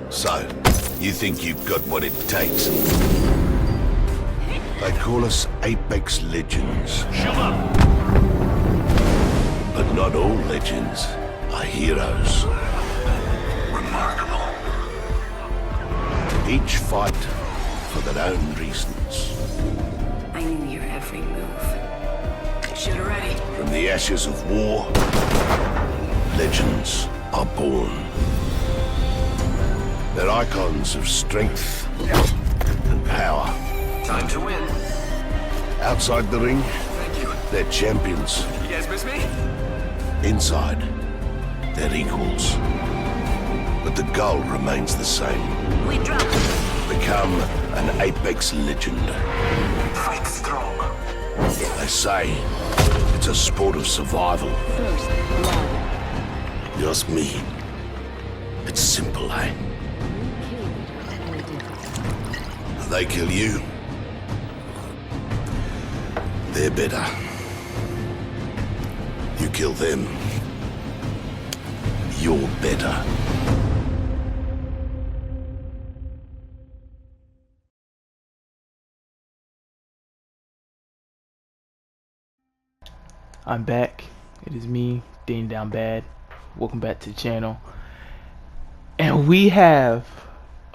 So, you think you've got what it takes? They call us Apex Legends. But not all legends are heroes. Remarkable. Each fight for their own reasons. I knew your every move. Shoot ready. From the ashes of war, legends are born. They're icons of strength and power. Time to win. Outside the ring, Thank you. they're champions. You guys miss me? Inside, they're equals. But the goal remains the same. We drop. Become an Apex Legend. Fight strong. They say it's a sport of survival. First blood. You ask me, it's simple, eh? They kill you, they're better. You kill them, you're better. I'm back. It is me, DenniDownBad. Welcome back to the channel. And we have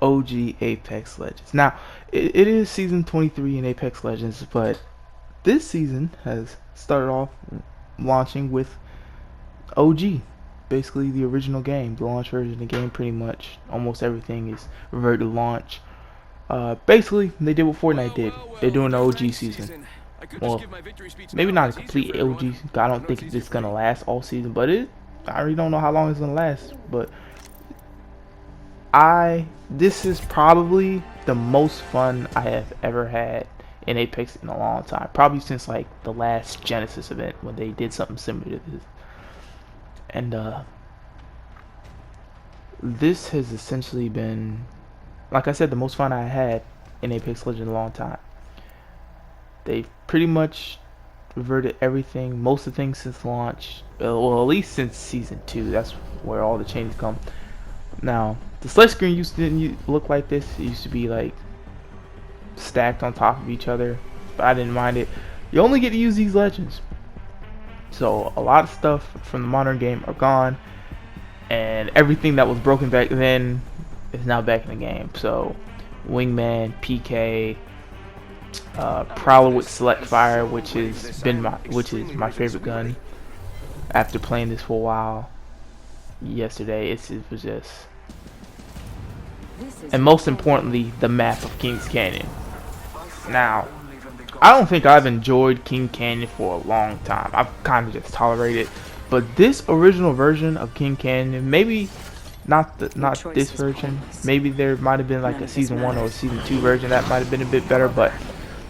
OG Apex Legends. Now, it is season 23 in Apex Legends, but this season has started off launching with OG. Basically the original game, the launch version of the game. Pretty much almost everything is reverted to launch. Basically, they did what Fortnite did. They're doing the OG season. Well, maybe not a complete OG. I don't think it's gonna last all season, but I really don't know how long it's gonna last. But this is probably the most fun I have ever had in Apex in a long time. Probably since like the last Genesis event when they did something similar to this. And this has essentially been, like I said, the most fun I had in Apex Legends in a long time. They've pretty much reverted everything, most of the things since launch. Well, at least since season 2. That's where all the changes come. Now, the select screen didn't look like this. It used to be like stacked on top of each other, but I didn't mind it. You only get to use these legends, so a lot of stuff from the modern game are gone, and everything that was broken back then is now back in the game. So, Wingman, PK, Prowler with Select Fire, which is my favorite gun. After playing this for a while yesterday, it was just, and most importantly, the map of King's Canyon. Now, I don't think I've enjoyed King Canyon for a long time. I've kind of just tolerated it, but this original version of King Canyon, maybe not this version. Maybe there might have been like a season 1 or a season 2 version that might have been a bit better, but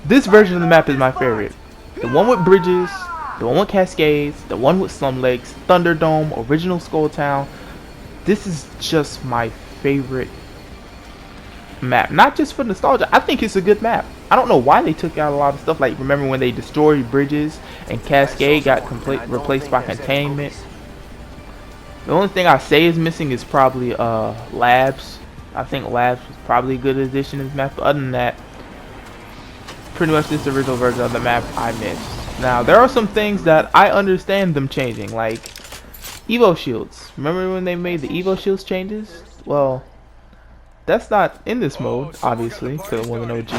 this version of the map is my favorite. The one with bridges, the one with cascades, the one with slum lakes, Thunderdome, original Skull Town. This is just my favorite map. Not just for nostalgia. I think it's a good map. I don't know why they took out a lot of stuff. Like, remember when they destroyed bridges and Cascade got replaced by containment? The only thing I say is missing is probably labs. I think labs was probably a good addition to this map. But other than that, pretty much this original version of the map I missed. Now, there are some things that I understand them changing, like Evo shields. Remember when they made the Evo shields changes? Well, that's not in this mode, obviously, because it wasn't OG.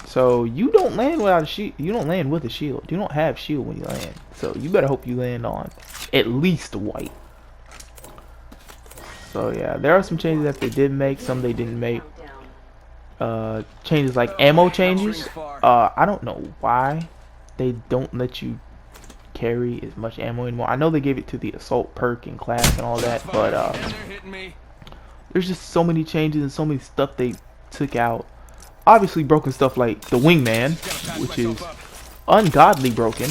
So you don't land without a shield. You don't land with a shield. You don't have shield when you land. So you better hope you land on at least white. So yeah, there are some changes that they did make. Some they didn't make. Changes like ammo changes. I don't know why they don't let you carry as much ammo anymore. I know they gave it to the assault perk and class and all that, but there's just so many changes and so many stuff they took out. Obviously broken stuff like the wingman, which is ungodly broken.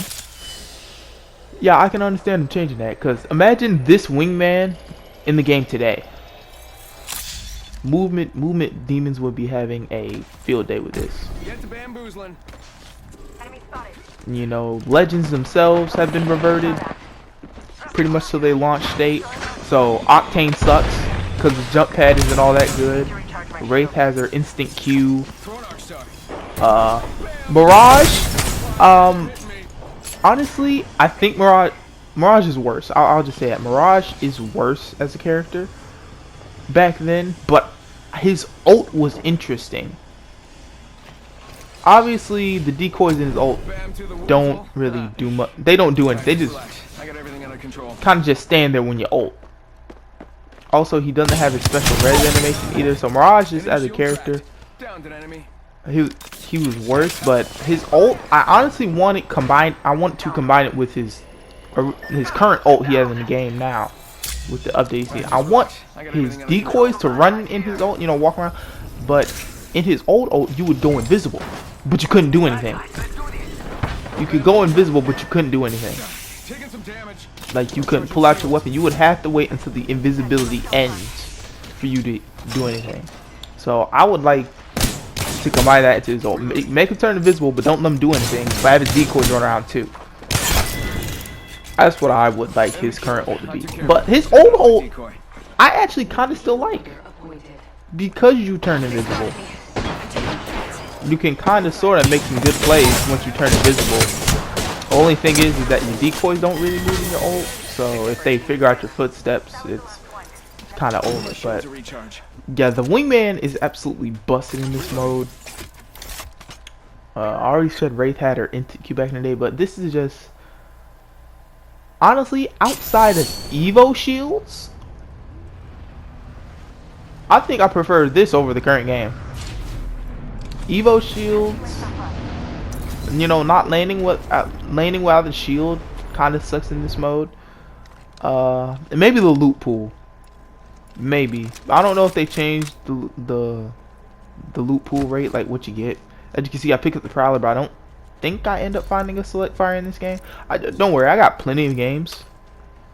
Yeah, I can understand them changing that, because imagine this wingman in the game today. Movement demons would be having a field day with this. Get to bamboozling. Enemy spotted. You know, legends themselves have been reverted pretty much to their launch state. So Octane sucks because the jump pad isn't all that good. Wraith has her instant Q. Mirage, honestly, I think Mirage is worse. I'll just say that Mirage is worse as a character back then, but his ult was interesting. Obviously, the decoys in his ult don't really do much. They don't do anything. They just kind of just stand there when you ult. Also, he doesn't have his special res animation either. So Mirage, just as a character, he was worse. But his ult, I honestly want it combined. I want to combine it with his current ult he has in the game now with the updates. I want his decoys to run in his ult, you know, walk around. But in his old ult, you would go invisible, but you couldn't do anything. You could go invisible, but you couldn't do anything. Like, you couldn't pull out your weapon. You would have to wait until the invisibility ends for you to do anything. So I would like to combine that into his ult. Make him turn invisible, but don't let him do anything. But have his decoys run around too. That's what I would like his current ult to be. But his old ult, I actually kind of still like. Because you turn invisible, you can kind of sort of make some good plays once you turn invisible. The only thing is that your decoys don't really move in your ult, so if they figure out your footsteps, it's kind of over. But yeah, the wingman is absolutely busted in this mode. I already said Wraith had her into Q back in the day, but this is just, honestly, outside of Evo shields, I think I prefer this over the current game. Evo shields, you know, not landing without the shield kind of sucks in this mode. And maybe the loot pool. Maybe. I don't know if they changed the loot pool rate, like what you get. As you can see, I picked up the Prowler, but I don't think I end up finding a select fire in this game. Don't worry, I got plenty of games.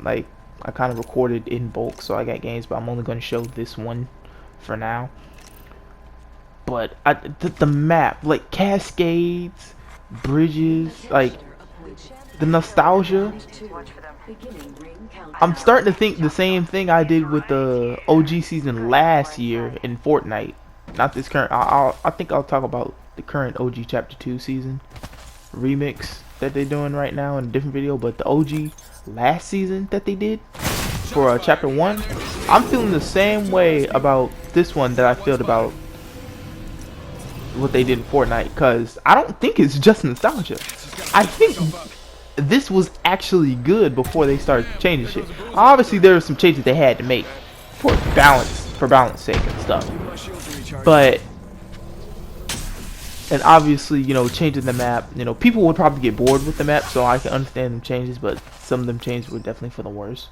Like, I kind of recorded in bulk, so I got games, but I'm only going to show this one for now. But the map, like Cascades, bridges, like the nostalgia. I'm starting to think the same thing I did with the OG season last year in Fortnite. Not this current. I think I'll talk about the current OG Chapter 2 season remix that they're doing right now in a different video. But the OG last season that they did for Chapter 1, I'm feeling the same way about this one that I felt about what they did in Fortnite, because I don't think it's just nostalgia. I think this was actually good before they started changing shit. Obviously, there were some changes they had to make for balance sake and stuff. But, and obviously, you know, changing the map, you know, people would probably get bored with the map, so I can understand them changes, but some of them changes were definitely for the worse.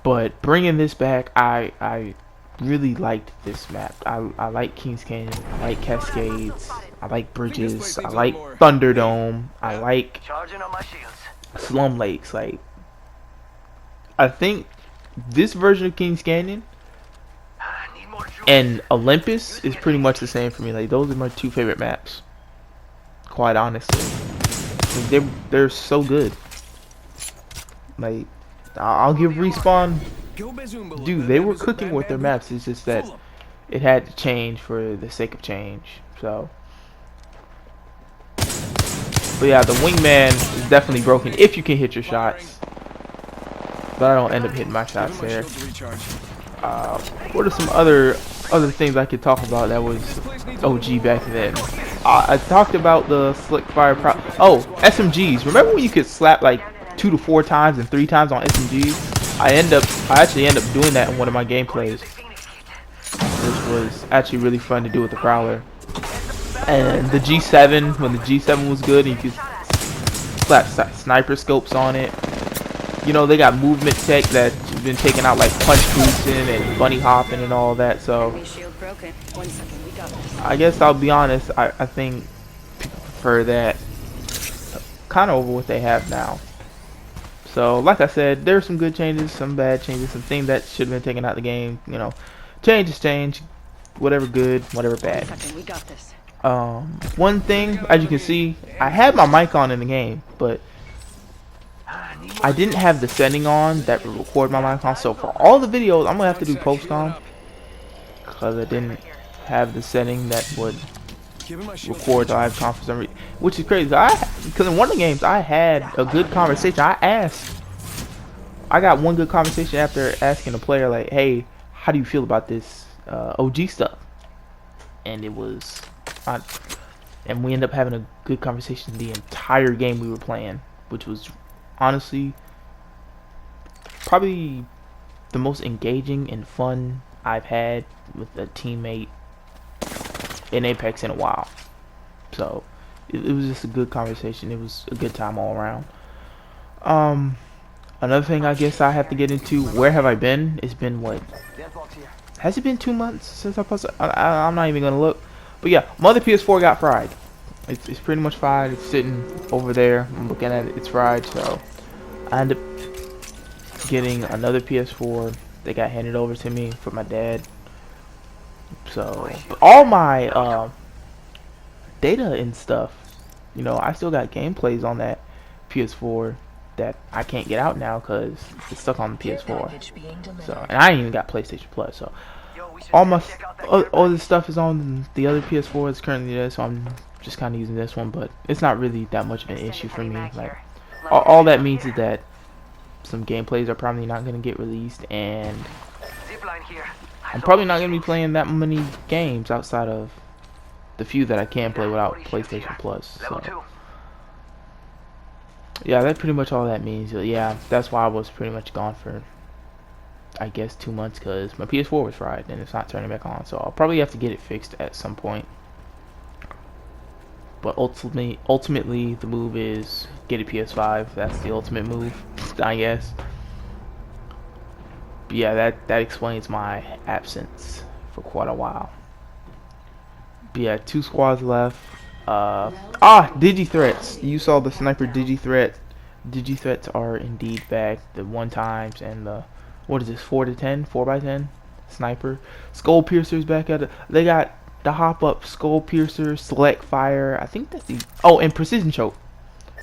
But bringing this back, I really liked this map. I like Kings Canyon, I like Cascades, I like bridges, I like Thunderdome, I like Slum Lakes. Like, I think this version of Kings Canyon and Olympus is pretty much the same for me. Like, those are my two favorite maps, quite honestly. Like, they're so good. Like, I'll give Respawn, dude, they were cooking with their maps. It's just that it had to change for the sake of change. So, but yeah, the wingman is definitely broken if you can hit your shots, but I don't end up hitting my shots there. What are some other things I could talk about that was OG back then? I talked about the slick fire oh, SMGs. Remember when you could slap like 2 to 4 times and 3 times on SMGs? I actually end up doing that in one of my gameplays, which was actually really fun to do with the Prowler. And the G7, when the G7 was good, and you could slap sniper scopes on it. You know, they got movement tech that's been taking out, like punch boosting and bunny hopping and all that. So I guess I'll be honest, I think people prefer that kind of over what they have now. So, like I said, there's some good changes, some bad changes, some things that should have been taken out of the game. You know, change is change. Whatever good, whatever bad. One thing, as you can see, I had my mic on in the game, but I didn't have the setting on that would record my mic on. So for all the videos, I'm gonna have to do post-com because I didn't have the setting that would record live com for some reason, which is crazy. Because in one of the games, I had a good conversation. I got one good conversation after asking the player, like, "Hey, how do you feel about this OG stuff?" And it was, and we ended up having a good conversation the entire game we were playing, which was honestly probably the most engaging and fun I've had with a teammate in Apex in a while. So it was just a good conversation. It was a good time all around. Another thing I guess I have to get into, where have I been? It's been what? Has it been 2 months since I posted? I'm not even gonna look. But yeah, my other PS4 got fried. It's pretty much fried. It's sitting over there. I'm looking at it. It's fried. So I ended up getting another PS4 that got handed over to me from my dad. So all my data and stuff, you know, I still got gameplays on that PS4 that I can't get out now because it's stuck on the PS4. So, and I ain't even got PlayStation Plus. So all my all this stuff is on the other PS4 is currently there. So I'm just kind of using this one, but it's not really that much of an issue for me. Like all that means is that some gameplays are probably not going to get released, and I'm probably not going to be playing that many games outside of the few that I can play without PlayStation Plus. So yeah, that's pretty much all that means. Yeah, that's why I was pretty much gone for, I guess, 2 months, because my PS4 was fried and it's not turning back on. So I'll probably have to get it fixed at some point. But ultimately, the move is get a PS5. That's the ultimate move, I guess. But yeah, that explains my absence for quite a while. But yeah, 2 squads left. Digi threats. You saw the sniper digi threat. Digi threats are indeed back. The 1x and the, what is this, 4x10 4x10 sniper. Skull piercers back at it. They got the hop up skull piercer, select fire. I think that's the, and precision choke.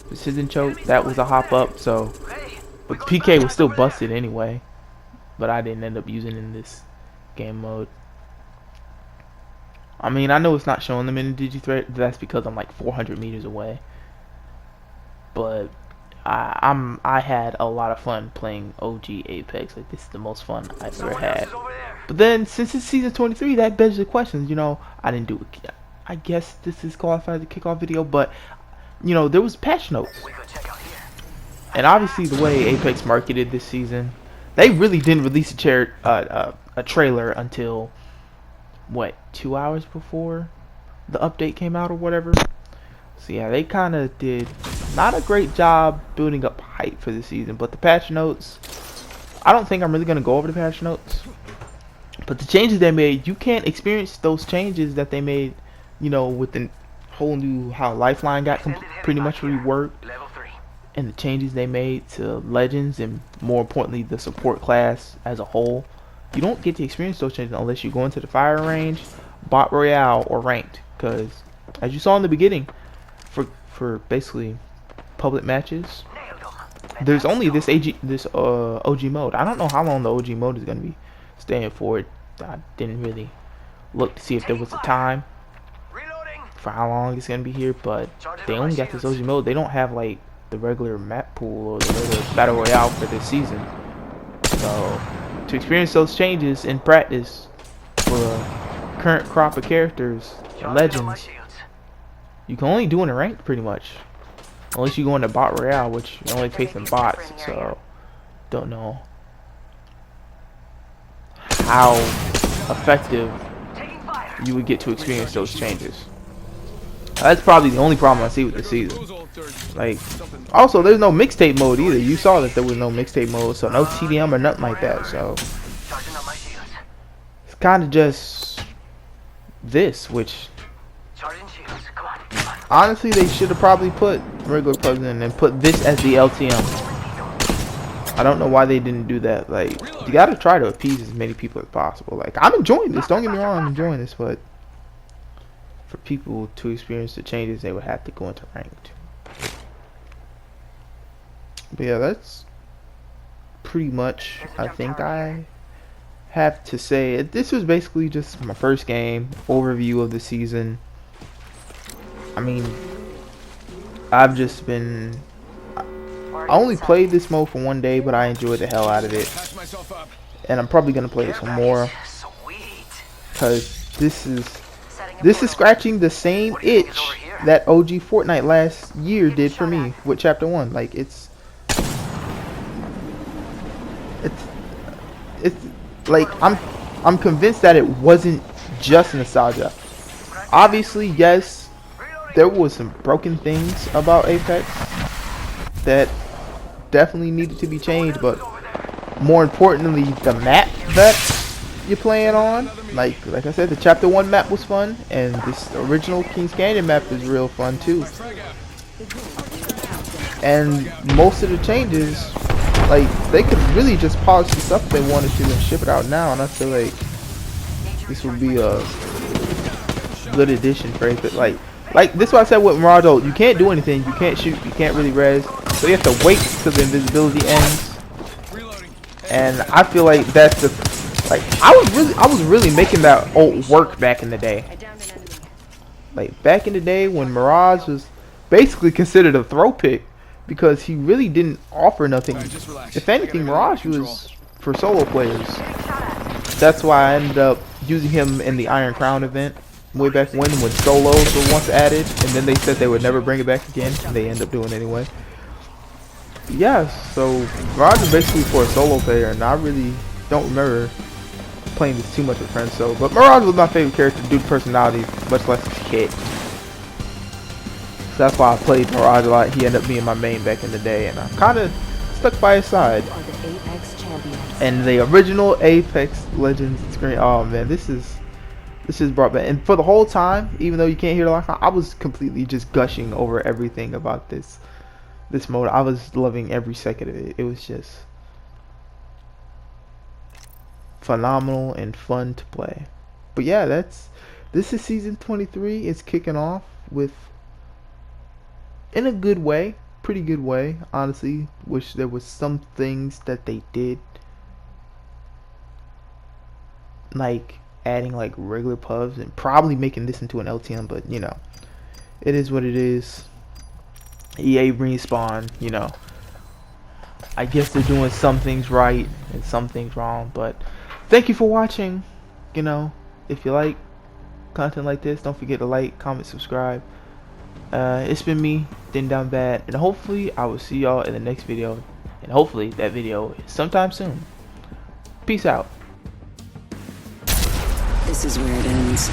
Precision choke, that was a hop up. So, but PK was still busted anyway. But I didn't end up using it in this game mode. I mean, I know it's not showing them in the digi threat. That's because I'm like 400 meters away. But I had a lot of fun playing OG Apex. Like, this is the most fun I've ever had. But then, since it's season 23, that begs the questions. You know, I didn't do it. I guess this is qualified as a kickoff video, but you know, there was patch notes. And obviously, the way Apex marketed this season, they really didn't release a trailer until what, 2 hours before the update came out or whatever. So yeah, they kind of did not a great job building up hype for the season. But the patch notes, I don't think I'm really gonna go over the patch notes. But the changes they made, you can't experience those changes that they made, you know, with the whole new, how Lifeline got pretty much reworked, and the changes they made to Legends, and more importantly the support class as a whole. You don't get to experience those changes unless you go into the fire range, bot royale, or ranked. Because as you saw in the beginning, for basically public matches, there's only this OG mode. I don't know how long the OG mode is going to be staying for. I didn't really look to see if there was a time for how long it's going to be here, but they only got this OG mode. They don't have like the regular map pool or the regular battle royale for this season. So to experience those changes in practice for a current crop of characters and legends, you can only do it in ranked pretty much, unless you go into bot royale, which you're only facing bots. So don't know how effective you would get to experience those changes. That's probably the only problem I see with the season. Like, also there's no mixtape mode either. You saw that there was no mixtape mode, so no TDM or nothing like that. So it's kind of just this, which honestly they should have probably put regular plugs in and put this as the LTM. I don't know why they didn't do that. Like, you gotta try to appease as many people as possible. Like, I'm enjoying this. Don't get me wrong, I'm enjoying this, but for people to experience the changes, they would have to go into ranked. But yeah, that's pretty much I think I have to say. This was basically just my first game overview of the season. I mean, I've just been, I only played this mode for one day, but I enjoyed the hell out of it, and I'm probably gonna play it some more, because this is scratching the same itch that OG Fortnite last year did for me with Chapter 1. Like, it's like I'm convinced that it wasn't just nostalgia. Obviously, yes, there was some broken things about Apex that definitely needed to be changed, but more importantly, the map that you're playing on, like I said, the Chapter 1 map was fun, and this original Kings Canyon map is real fun too. And most of the changes, like, they could really just polish the stuff if they wanted to and ship it out now, and I feel like this would be a good addition for Apex. Like this is what I said with Mirage Ult. You can't do anything, you can't shoot, you can't really res, so you have to wait till the invisibility ends. And I feel like that's the, like, I was really making that ult work back in the day. Like, back in the day when Mirage was basically considered a throw pick, because he really didn't offer nothing. If anything, Mirage was for solo players. That's why I ended up using him in the Iron Crown event way back when solos were once added, and then they said they would never bring it back again, and they end up doing it anyway. Yeah, so Mirage is basically for a solo player, and I really don't remember playing this too much with friends. So, but Mirage was my favorite character due to personality, much less his kit. So that's why I played Mirage a lot. He ended up being my main back in the day, and I kind of stuck by his side. And the original Apex Legends screen, oh man, this is brought back. And for the whole time, even though you can't hear the last time, I was completely just gushing over everything about this mode. I was loving every second of it. It was just phenomenal and fun to play. But yeah, this is season 23. It's kicking off with, in a good way, pretty good way, honestly. Wish there was some things that they did, like adding like regular pubs and probably making this into an LTM, but you know, it is what it is. EA Respawn, you know, I guess they're doing some things right and some things wrong, but thank you for watching. You know, if you like content like this, don't forget to like, comment, subscribe. It's been me, DenniDownBad, and hopefully I will see y'all in the next video, and hopefully that video is sometime soon. Peace out. This is where it ends.